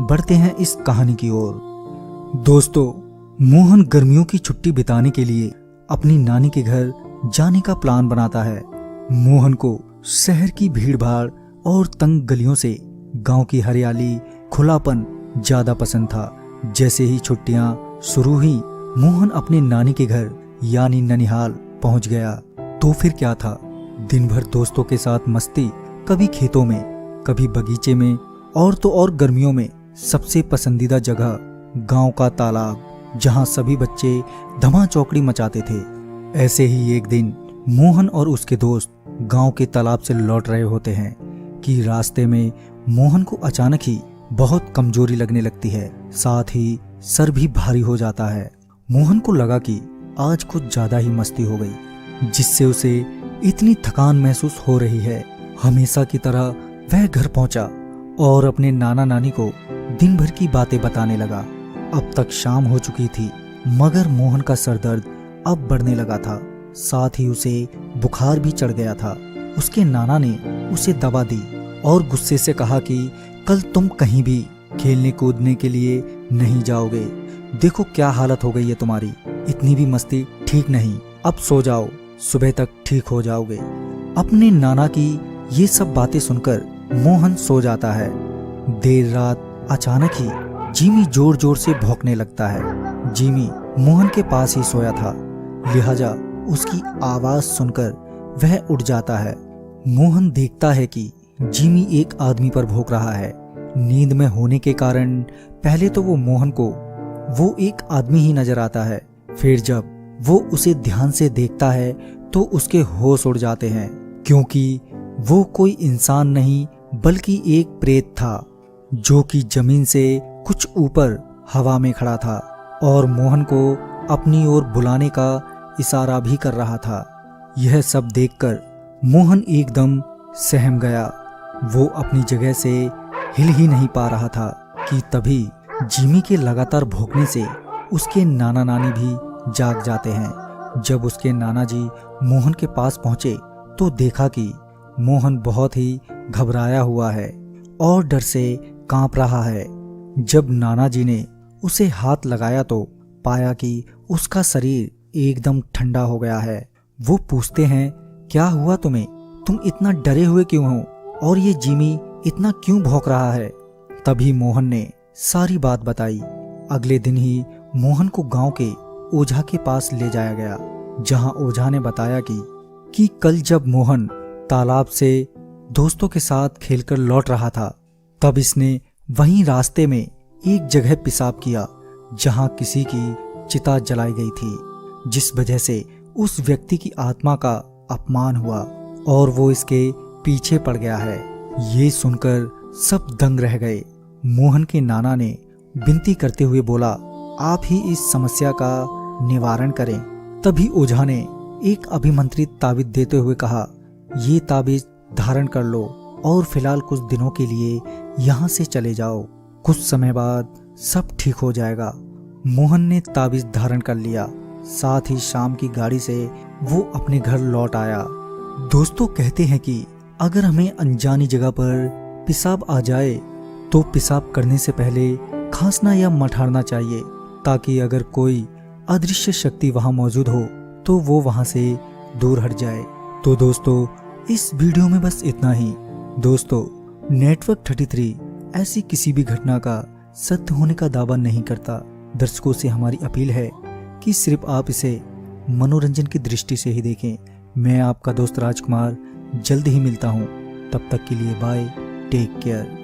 बढ़ते हैं इस कहानी की ओर। दोस्तों, मोहन गर्मियों की छुट्टी बिताने के लिए अपनी नानी के घर जाने का प्लान बनाता है। मोहन को शहर की भीड़-भाड़ और तंग गलियों से गांव की हरियाली, खुलापन ज्यादा पसंद था। जैसे ही छुट्टियां शुरू हुई, मोहन अपने नानी के घर यानी ननिहाल पहुंच गया। तो फिर क्या था, दिन भर दोस्तों के साथ मस्ती, कभी खेतों में, कभी बगीचे में, और तो और गर्मियों में सबसे पसंदीदा जगह गांव का तालाब, जहां सभी बच्चे धमा चौकड़ी मचाते थे। ऐसे ही एक दिन मोहन और उसके दोस्त गांव के तालाब से लौट रहे होते हैं कि रास्ते में मोहन को अचानक ही बहुत कमजोरी लगने लगती है, साथ ही सर भी भारी हो जाता है। मोहन को लगा कि आज कुछ ज्यादा ही मस्ती हो गई, जिससे उसे इतनी थकान महसूस हो रही है। हमेशा की तरह वह घर पहुंचा और अपने नाना नानी को दिन भर की बातें बताने लगा। अब तक शाम हो चुकी थी, मगर मोहन का सर दर्द अब बढ़ने लगा था, साथ ही उसे बुखार भी चढ़ गया था। उसके नाना ने उसे दवा दी और गुस्से से कहा कि कल तुम कहीं भी खेलने कूदने के लिए नहीं जाओगे। देखो क्या हालत हो गई है तुम्हारी, इतनी भी मस्ती ठीक नहीं, अब सो जाओ, सुबह तक ठीक हो जाओगे। अपने नाना की ये सब बातें सुनकर मोहन सो जाता है। देर रात अचानक ही जिमी जोर जोर से भौंकने लगता है। जिमी मोहन के पास ही सोया था, लिहाजा उसकी आवाज सुनकर वह उठ जाता है। मोहन देखता है कि जिमी एक आदमी पर भौंक रहा है। नींद में होने के कारण पहले तो मोहन को वो एक आदमी ही नजर आता है, फिर जब वो उसे ध्यान से देखता है तो उसके होश उड़ जाते हैं, क्योंकि वो कोई इंसान नहीं बल्कि एक प्रेत था, जो कि जमीन से कुछ ऊपर हवा में खड़ा था और मोहन को अपनी ओर बुलाने का इशारा भी कर रहा था। यह सब देखकर मोहन एकदम सहम गया। वो अपनी जगह से हिल ही नहीं पा रहा था कि तभी जिमी के लगातार भौंकने से उसके नाना नानी भी जाग जाते हैं। जब उसके नाना जी मोहन के पास पहुंचे तो देखा कि मोहन बहुत ही घबराया हुआ है और डर से कांप रहा है। जब नाना जी ने उसे हाथ लगाया तो पाया कि उसका शरीर एकदम ठंडा हो गया है। वो पूछते हैं, क्या हुआ तुम्हें, तुम इतना डरे हुए क्यों हो और ये जिमी इतना क्यों भौंक रहा है। तभी मोहन ने सारी बात बताई। अगले दिन ही मोहन को गांव के ओझा के पास ले जाया गया, जहां ओझा ने बताया कि कल जब मोहन तालाब से दोस्तों के साथ खेलकर लौट रहा था, तब इसने वहीं रास्ते में एक जगह पेशाब किया जहां किसी की चिता जलाई गई थी, जिस वजह से उस व्यक्ति की आत्मा का अपमान हुआ और वो इसके पीछे पड़ गया है। ये सुनकर सब दंग रह गए। मोहन के नाना ने विनती करते हुए बोला, आप ही इस समस्या का निवारण करें। तभी ओझा ने एक अभिमंत्रित ताबीज देते हुए कहा, ये ताबीज धारण कर लो और फिलहाल कुछ दिनों के लिए यहाँ से चले जाओ, कुछ समय बाद सब ठीक हो जाएगा। मोहन ने ताबीज धारण कर लिया, साथ ही शाम की गाड़ी से वो अपने घर लौट आया। दोस्तों कहते हैं कि अगर हमें अनजानी जगह पर पेशाब आ जाए तो पेशाब करने से पहले खांसना या मठारना चाहिए, ताकि अगर कोई अदृश्य शक्ति वहां मौजूद हो तो वो वहां से दूर हट जाए। तो दोस्तों इस वीडियो में बस इतना ही। दोस्तों, नेटवर्क 33 ऐसी किसी भी घटना का सत्य होने का दावा नहीं करता। दर्शकों से हमारी अपील है कि सिर्फ आप इसे मनोरंजन की दृष्टि से ही देखें। मैं आपका दोस्त राजकुमार जल्द ही मिलता हूँ, तब तक के लिए बाय, टेक केयर।